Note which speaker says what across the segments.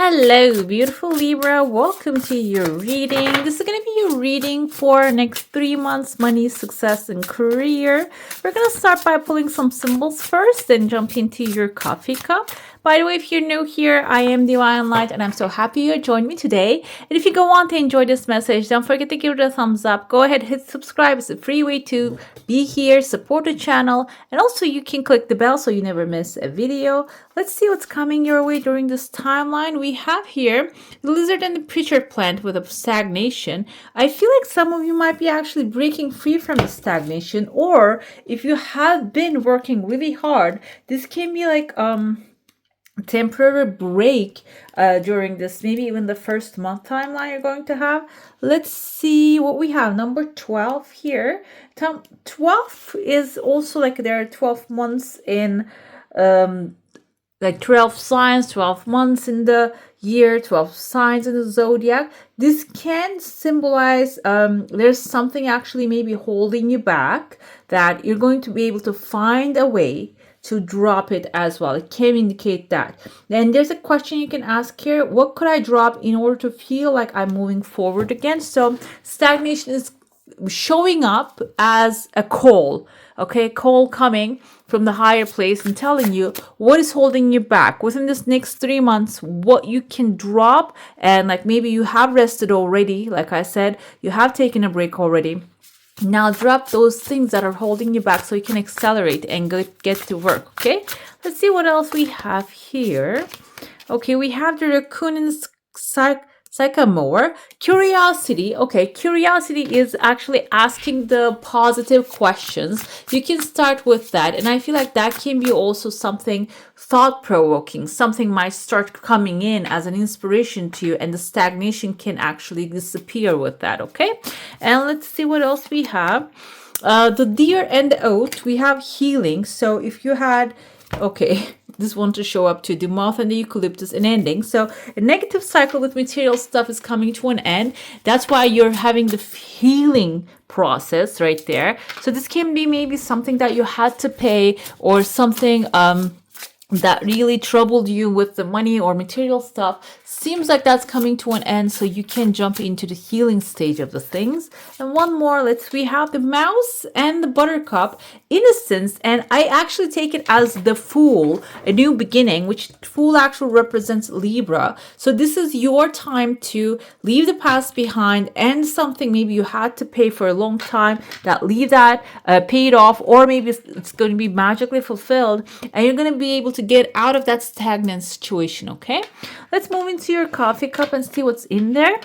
Speaker 1: Hello, beautiful Libra. Welcome to your reading. This is going to be your reading for next 3 months, money, success, and career. We're going to start by pulling some symbols first, then jump into your coffee cup. By the way, if you're new here, I am Divine Light, and I'm so happy you joined me today. And if you go on to enjoy this message, don't forget to give it a thumbs up. Go ahead, hit subscribe. It's a free way to be here, support the channel, and also you can click the bell so you never miss a video. Let's see what's coming your way during this timeline. We have here the lizard and the preacher plant with a stagnation. I feel like some of you might be actually breaking free from the stagnation, or if you have been working really hard, this can be like temporary break during this, maybe even the first month timeline you're going to have. Let's see what we have. Number 12 here. 12 is also like there are 12 months in like 12 signs, 12 months in the year, 12 signs in the zodiac. This can symbolize there's something actually maybe holding you back, that you're going to be able to find a way to drop it as well. It can indicate that. Then there's a question you can ask here. What could I drop in order to feel like I'm moving forward again? So stagnation is showing up as a call. Okay, call coming from the higher place and telling you what is holding you back within this next 3 months, what you can drop. And like maybe you have rested already. Like I said, you have taken a break already. Now drop those things that are holding you back so you can accelerate and get to work. Okay, let's see what else we have here. Okay, we have the raccoon and sycamore. Curiosity. Okay, curiosity is actually asking the positive questions. You can start with that, and I feel like that can be also something thought-provoking. Something might start coming in as an inspiration to you, and the stagnation can actually disappear with that. Okay, and let's see what else we have. The deer and the oat. We have healing. So if you had, okay, this one to show up to the moth and the eucalyptus and ending. So a negative cycle with material stuff is coming to an end. That's why you're having the healing process right there. So this can be maybe something that you had to pay, or something that really troubled you with the money or material stuff. Seems like that's coming to an end, so you can jump into the healing stage of the things. And one more, we have the mouse and the buttercup, innocence, and I actually take it as the fool, a new beginning, which fool actually represents Libra. So this is your time to leave the past behind, and something maybe you had to pay for a long time, that leave that paid off, or maybe it's going to be magically fulfilled, and you're going to be able to get out of that stagnant situation. Okay, let's move into your coffee cup and see what's in there.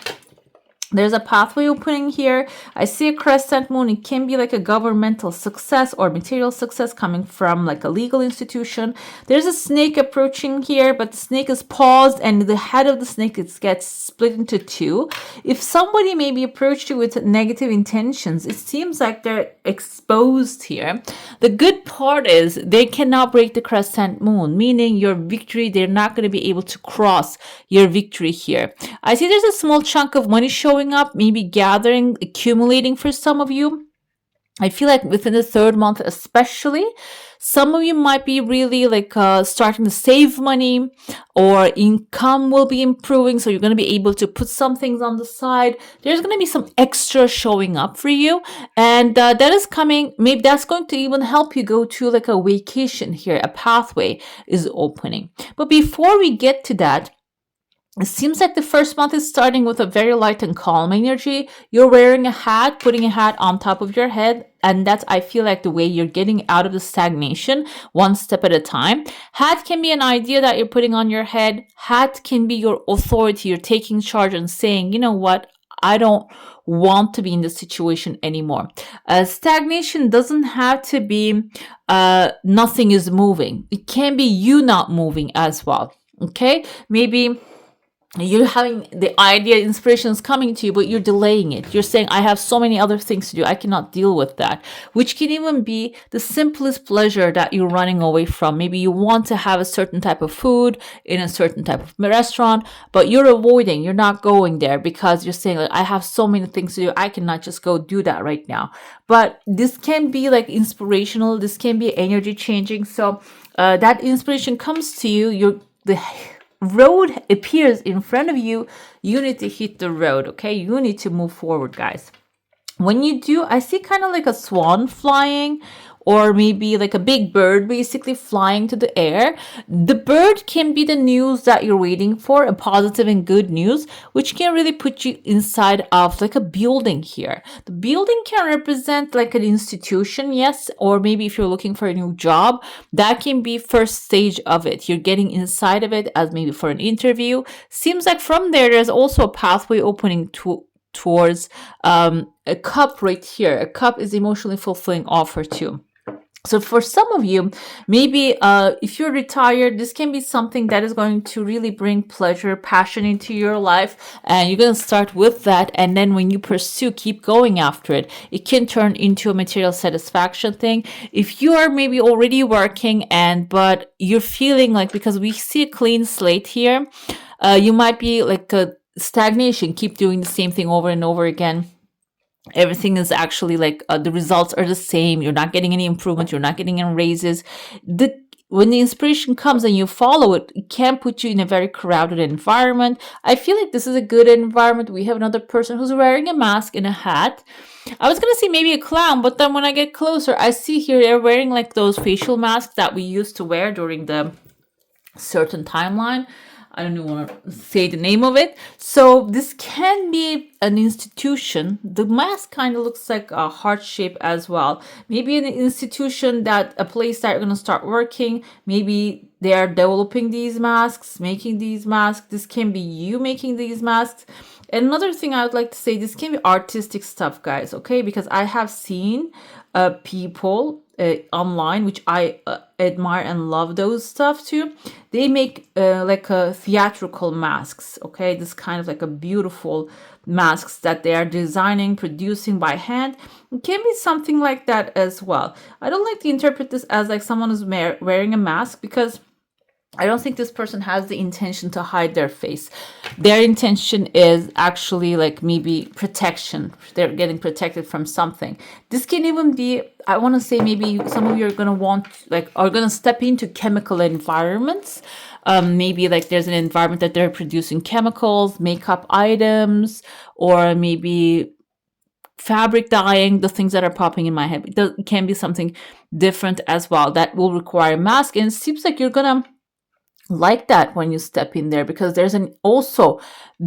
Speaker 1: There's a pathway opening here. I see a crescent moon. It can be like a governmental success or material success coming from like a legal institution. There's a snake approaching here, but the snake is paused, and the head of the snake gets split into two. If somebody maybe approached you with negative intentions, it seems like they're exposed here. The good part is they cannot break the crescent moon, meaning your victory, they're not going to be able to cross your victory here. I see there's a small chunk of money showing up, maybe gathering, accumulating for some of you. I feel like within the 3rd month especially, some of you might be really like starting to save money, or income will be improving, so you're going to be able to put some things on the side. There's going to be some extra showing up for you, and that is coming. Maybe that's going to even help you go to like a vacation here. A pathway is opening. But before we get to that, it seems like the 1st month is starting with a very light and calm energy. You're wearing a hat, putting a hat on top of your head. And that's, I feel like, the way you're getting out of the stagnation, one step at a time. Hat can be an idea that you're putting on your head. Hat can be your authority. You're taking charge and saying, you know what? I don't want to be in this situation anymore. Stagnation doesn't have to be nothing is moving. It can be you not moving as well. Okay? Maybe you're having the idea, inspiration is coming to you, but you're delaying it. You're saying, I have so many other things to do. I cannot deal with that, which can even be the simplest pleasure that you're running away from. Maybe you want to have a certain type of food in a certain type of restaurant, but you're avoiding, you're not going there because you're saying, like, I have so many things to do. I cannot just go do that right now. But this can be like inspirational. This can be energy changing. So that inspiration comes to you. The road appears in front of you, you need to hit the road, okay? You need to move forward, guys. When you do, I see kind of like a swan flying, or maybe like a big bird basically flying to the air. The bird can be the news that you're waiting for, a positive and good news, which can really put you inside of like a building here. The building can represent like an institution, yes, or maybe if you're looking for a new job, that can be first stage of it. You're getting inside of it as maybe for an interview. Seems like from there's also a pathway opening towards a cup right here. A cup is emotionally fulfilling offer too. So for some of you, maybe if you're retired, this can be something that is going to really bring pleasure, passion into your life. And you're going to start with that. And then when you pursue, keep going after it, it can turn into a material satisfaction thing. If you are maybe already working but you're feeling like, because we see a clean slate here, you might be like a stagnation, keep doing the same thing over and over again. Everything is actually like the results are the same. You're not getting any improvement. You're not getting any raises. When the inspiration comes and you follow it, it can put you in a very crowded environment. I feel like this is a good environment. We have another person who's wearing a mask and a hat. I was going to say maybe a clown, but then when I get closer, I see here they're wearing like those facial masks that we used to wear during the certain timeline. I don't even want to say the name of it. So this can be an institution. The mask kind of looks like a heart shape as well. Maybe an institution, that a place that you're going to start working. Maybe they are developing these masks, making these masks. This can be you making these masks. And another thing I would like to say, this can be artistic stuff, guys, okay? Because I have seen people online, which I admire and love those stuff too. They make like a theatrical masks, okay? This kind of like a beautiful masks that they are designing, producing by hand. It can be something like that as well. I don't like to interpret this as like someone who's wearing a mask, because I don't think this person has the intention to hide their face. Their intention is actually like maybe protection. They're getting protected from something. This can even be, I want to say maybe some of you are going to are going to step into chemical environments. Maybe like there's an environment that they're producing chemicals, makeup items, or maybe fabric dyeing, the things that are popping in my head. It can be something different as well that will require a mask. And it seems like you're going to like that when you step in there, because there's an also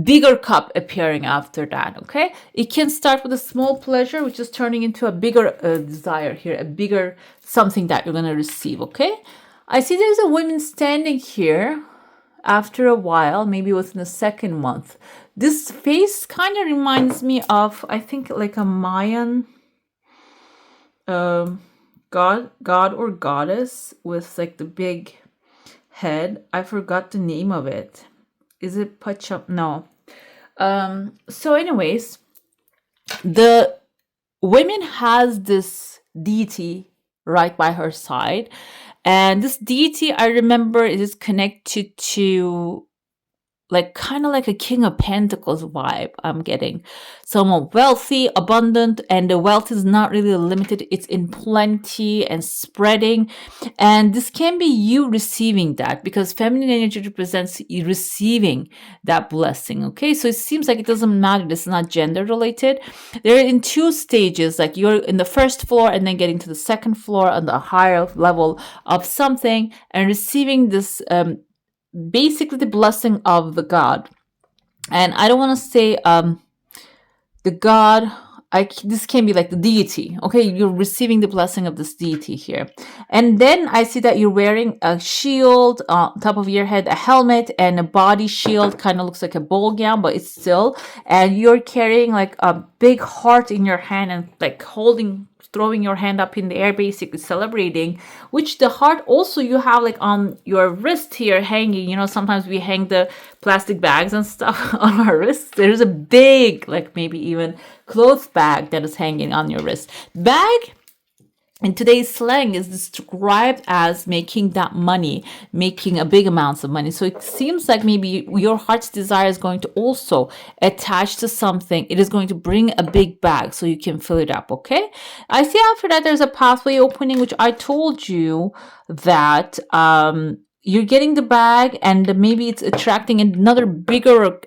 Speaker 1: bigger cup appearing after that. Okay, it can start with a small pleasure, which is turning into a bigger desire here, a bigger something that you're going to receive. Okay, I see there's a woman standing here after a while, maybe within the second month. This face kind of reminds me of, I think, like a Mayan god or goddess with like the big head. I forgot the name of it. Is it Pacham? No. So anyways, the woman has this deity right by her side, and this deity, I remember, is connected to like kind of like a King of Pentacles vibe I'm getting. Someone wealthy, abundant, and the wealth is not really limited. It's in plenty and spreading. And this can be you receiving that, because feminine energy represents you receiving that blessing. Okay, so it seems like it doesn't matter. This is not gender related. They're in two stages, like you're in the first floor and then getting to the second floor on the higher level of something and receiving this basically the blessing of the god. And I don't want to say the god, this can be like the deity. Okay, you're receiving the blessing of this deity here. And then I see that you're wearing a shield on top of your head, a helmet, and a body shield. Kind of looks like a ball gown, but it's still. And you're carrying like a big heart in your hand and like throwing your hand up in the air, basically celebrating, which the heart also you have like on your wrist here hanging. You know, sometimes we hang the plastic bags and stuff on our wrists. There's a big, like maybe even clothes bag that is hanging on your wrist. Bag in today's slang is described as making that money, making a big amounts of money. So it seems like maybe your heart's desire is going to also attach to something. It is going to bring a big bag so you can fill it up. Okay, I see after that there's a pathway opening, which I told you that you're getting the bag, and maybe it's attracting another bigger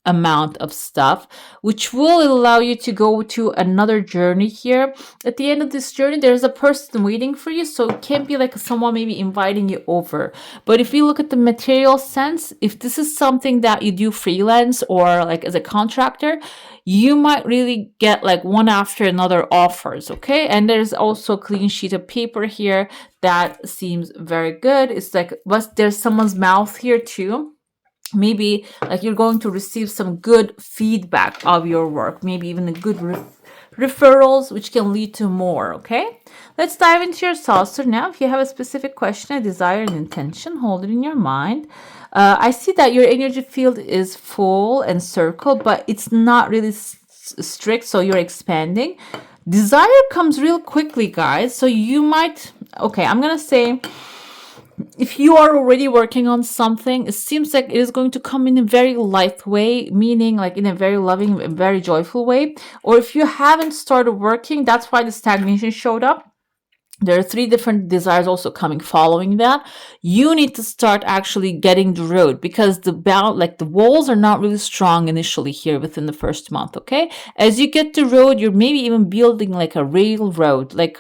Speaker 1: amount of stuff, which will allow you to go to another journey here. At the end of this journey, there's a person waiting for you, so it can't be like someone maybe inviting you over. But if you look at the material sense, if this is something that you do freelance or like as a contractor, you might really get like one after another offers, okay? And there's also a clean sheet of paper here that seems very good. It's like, but there's someone's mouth here too. Maybe like you're going to receive some good feedback of your work, maybe even a good referrals, which can lead to more. Okay, let's dive into your saucer now. If you have a specific question, a desire, an intention, hold it in your mind. I see that your energy field is full and circle, but it's not really strict, so you're expanding. Desire comes real quickly, guys, so you might, okay, I'm gonna say, if you are already working on something, it seems like it is going to come in a very light way, meaning like in a very loving and very joyful way. Or if you haven't started working, that's why the stagnation showed up. There are 3 different desires also coming following that. You need to start actually getting the road, because the walls are not really strong initially here within the first month. Okay, as you get the road, you're maybe even building like a railroad, like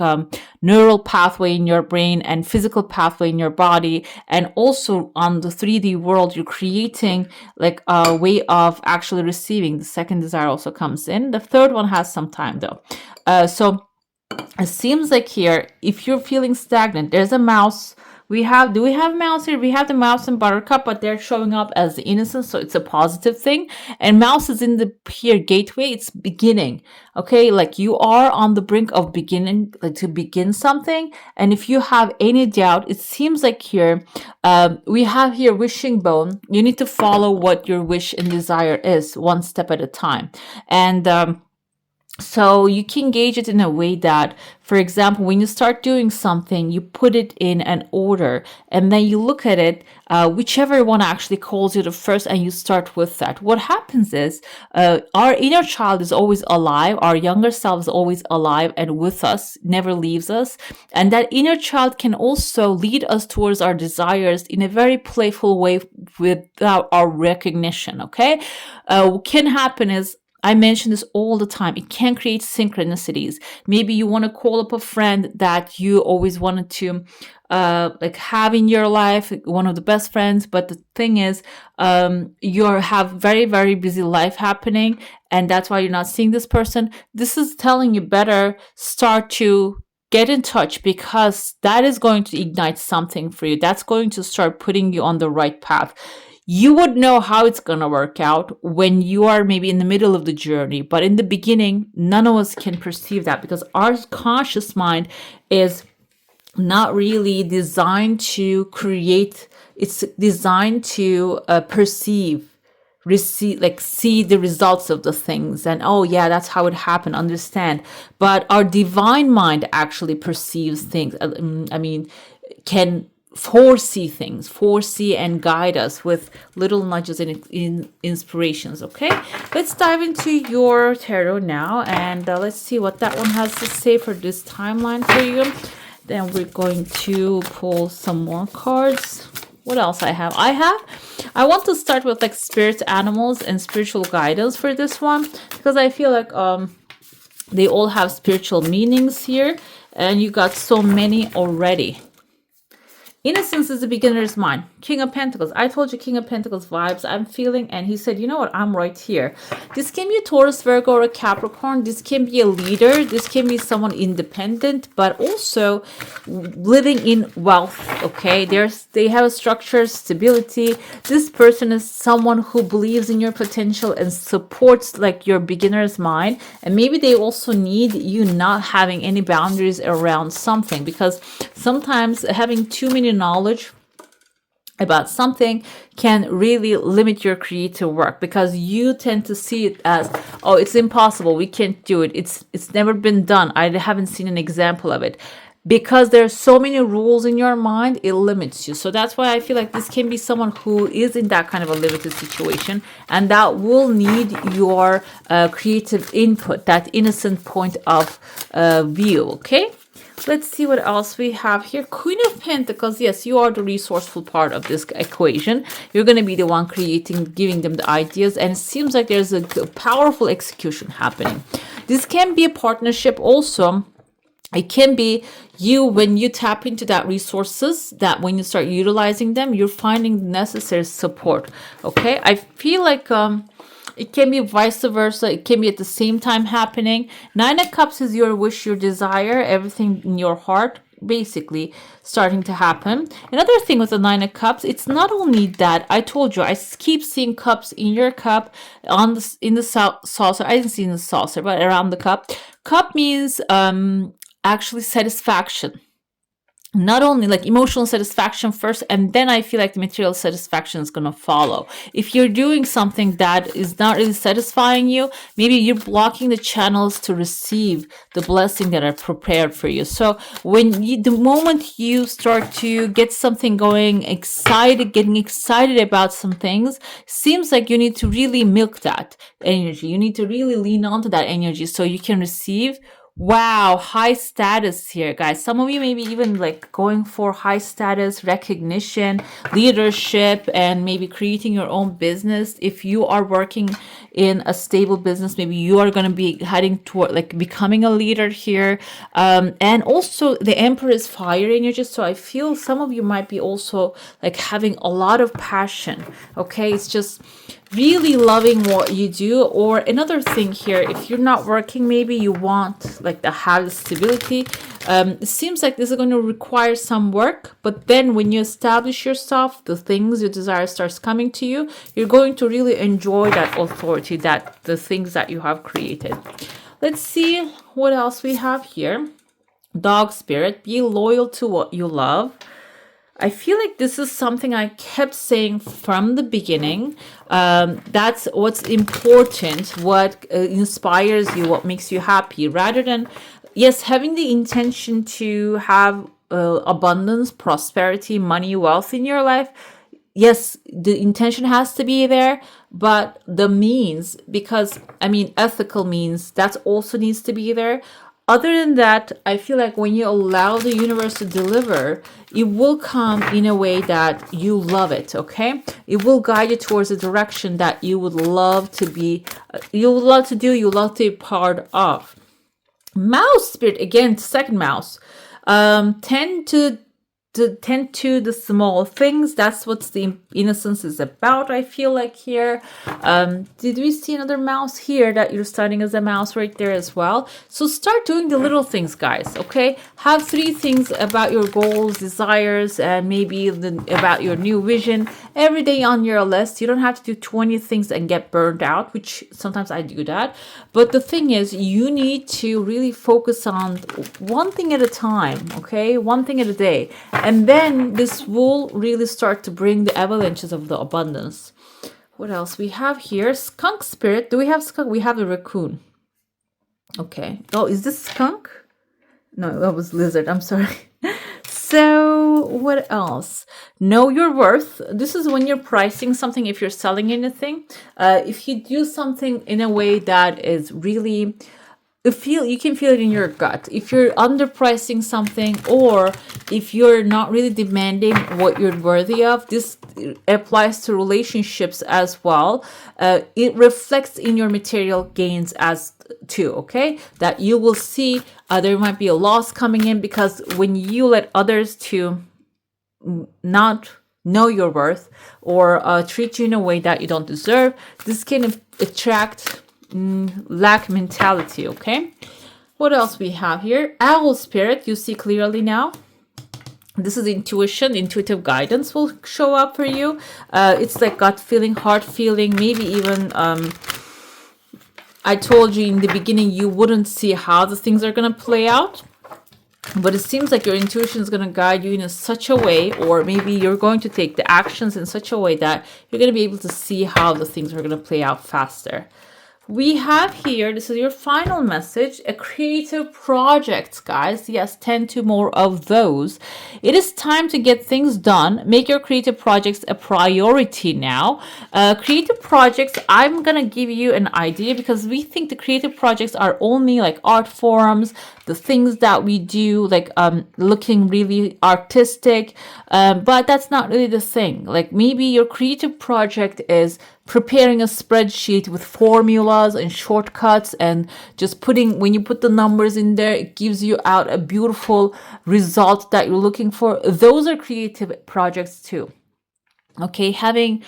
Speaker 1: neural pathway in your brain and physical pathway in your body, and also on the 3D world, you're creating like a way of actually receiving. The second desire also comes in. The third one has some time though. So it seems like here, if you're feeling stagnant, there's a mouse. Do we have mouse here? We have the mouse and buttercup, but they're showing up as the innocence, so it's a positive thing. And mouse is in the here gateway. It's beginning. Okay, like you are on the brink of beginning, like to begin something. And if you have any doubt, it seems like here, we have here wishing bone. You need to follow what your wish and desire is, one step at a time. And so you can gauge it in a way that, for example, when you start doing something, you put it in an order, and then you look at it, whichever one actually calls you the first, and you start with that. What happens is our inner child is always alive. Our younger self is always alive and with us, never leaves us. And that inner child can also lead us towards our desires in a very playful way without our recognition, okay? What can happen is, I mention this all the time, it can create synchronicities. Maybe you want to call up a friend that you always wanted to like have in your life, one of the best friends, but the thing is, you have very, very busy life happening, and that's why you're not seeing this person. This is telling you better start to get in touch, because that is going to ignite something for you. That's going to start putting you on the right path. You would know how it's going to work out when you are maybe in the middle of the journey. But in the beginning, none of us can perceive that, because our conscious mind is not really designed to create. It's designed to perceive, receive, like see the results of the things, and oh yeah, that's how it happened, understand. But our divine mind actually perceives things. I mean, can foresee things, foresee and guide us with little nudges and inspirations. Okay, let's dive into your tarot now, and let's see what that one has to say for this timeline for you. Then we're going to pull some more cards. What else I have? I want to start with like spirit animals and spiritual guidance for this one, because I feel like they all have spiritual meanings here, and you got so many already. Innocence is the beginner's mind. King of Pentacles. I told you King of Pentacles vibes I'm feeling. And he said, you know what? I'm right here. This can be a Taurus, Virgo, or a Capricorn. This can be a leader. This can be someone independent, but also living in wealth. Okay. They have a structure, stability. This person is someone who believes in your potential and supports like your beginner's mind. And maybe they also need you not having any boundaries around something, because sometimes having too many knowledge about something can really limit your creative work, because you tend to see it as, oh, it's impossible, we can't do it, it's never been done, I haven't seen an example of it. Because there's so many rules in your mind, it limits you. So that's why I feel like this can be someone who is in that kind of a limited situation, and that will need your creative input, that innocent point of view. Okay, Let's see what else we have here. Queen of Pentacles. Yes, you are the resourceful part of this equation. You're going to be the one creating, giving them the ideas. And it seems like there's a powerful execution happening. This can be a partnership also. It can be you when you tap into that resources, that when you start utilizing them, you're finding the necessary support. Okay. I feel like, it can be vice versa. It can be at the same time happening. Nine of Cups is your wish, your desire, everything in your heart basically starting to happen. Another thing with the Nine of Cups, it's not only that. I told you, I keep seeing cups in your cup, on the in the saucer. I didn't see in the saucer, but around the cup. Cup means actually satisfaction. Not only like emotional satisfaction first, and then I feel like the material satisfaction is going to follow. If you're doing something that is not really satisfying you, maybe you're blocking the channels to receive the blessing that are prepared for you. So the moment you start to get something going, getting excited about some things, seems like you need to really milk that energy. You need to really lean onto that energy so you can receive. Wow, high status here, guys. Some of you maybe even like going for high status, recognition, leadership, and maybe creating your own business. If you are working in a stable business, maybe you are going to be heading toward like becoming a leader here. And also the Emperor is fire energy. So I feel some of you might be also like having a lot of passion. Okay, it's just really loving what you do. Or another thing here, if you're not working, maybe you want like to have the stability. It seems like this is going to require some work, but then when you establish yourself, the things you desire starts coming to you, you're going to really enjoy that authority, that the things that you have created. Let's see what else we have here. Dog spirit, be loyal to what you love. I feel like this is something I kept saying from the beginning. That's what's important, what inspires you, what makes you happy, rather than, yes, having the intention to have abundance, prosperity, money, wealth in your life. Yes, the intention has to be there, but the means, because I mean, ethical means, that also needs to be there. Other than that, I feel like when you allow the universe to deliver, it will come in a way that you love it, okay? It will guide you towards a direction that you would love to be, you would love to do, you love to be part of. Mouse spirit, again, second mouse. Tend to the small things. That's what the innocence is about, I feel like here. Did we see another mouse here that you're starting as a mouse right there as well? So start doing the little things, guys, okay? Have 3 things about your goals, desires, and maybe about your new vision every day on your list. You don't have to do 20 things and get burned out, which sometimes I do that. But the thing is, you need to really focus on one thing at a time, okay? One thing at a day. And then this will really start to bring the avalanches of the abundance. What else we have here? Skunk spirit. Do we have skunk? We have a raccoon. Okay. Oh, is this skunk? No, that was lizard. I'm sorry. So what else? Know your worth. This is when you're pricing something, if you're selling anything. If you do something in a way that is really... you can feel it in your gut. If you're underpricing something, or if you're not really demanding what you're worthy of, this applies to relationships as well. It reflects in your material gains as too, okay? That you will see there might be a loss coming in, because when you let others to not know your worth or treat you in a way that you don't deserve, this can attract lack mentality, okay? What else we have here? Owl spirit, you see clearly now. This is intuition, intuitive guidance will show up for you. It's like gut feeling, heart feeling, maybe even I told you in the beginning you wouldn't see how the things are going to play out. But it seems like your intuition is going to guide you in such a way, or maybe you're going to take the actions in such a way that you're going to be able to see how the things are going to play out faster. We have here, this is your final message, a creative project, guys. Yes, 10 to more of those. It is time to get things done. Make your creative projects a priority now. Creative projects, I'm going to give you an idea because we think the creative projects are only like art forms, the things that we do, like looking really artistic. But that's not really the thing. Like maybe your creative project is preparing a spreadsheet with formulas and shortcuts and just putting, when you put the numbers in there, it gives you out a beautiful result that you're looking for. Those are creative projects too. Okay, having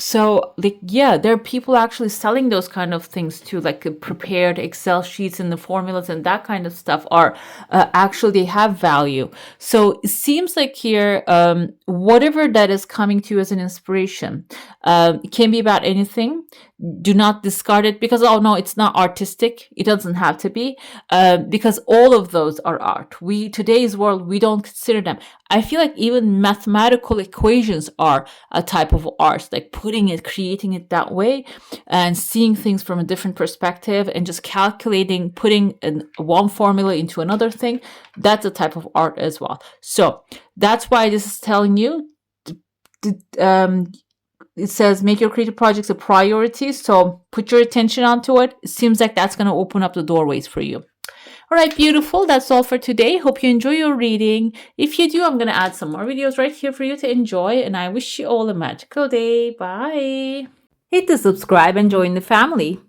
Speaker 1: so like yeah, there are people actually selling those kind of things too, like prepared Excel sheets and the formulas and that kind of stuff are actually they have value. So it seems like here whatever that is coming to you as an inspiration, it can be about anything. Do not discard it because oh no, it's not artistic. It doesn't have to be, because all of those are art. We today's world, we don't consider them. I feel like even mathematical equations are a type of art, like putting it, creating it that way, and seeing things from a different perspective, and just calculating, putting one formula into another thing. That's a type of art as well. So that's why this is telling you. It says make your creative projects a priority, so put your attention onto it. It seems like that's going to open up the doorways for you. All right, beautiful. That's all for today. Hope you enjoy your reading. If you do, I'm going to add some more videos right here for you to enjoy, and I wish you all a magical day. Bye. Hit the subscribe and join the family.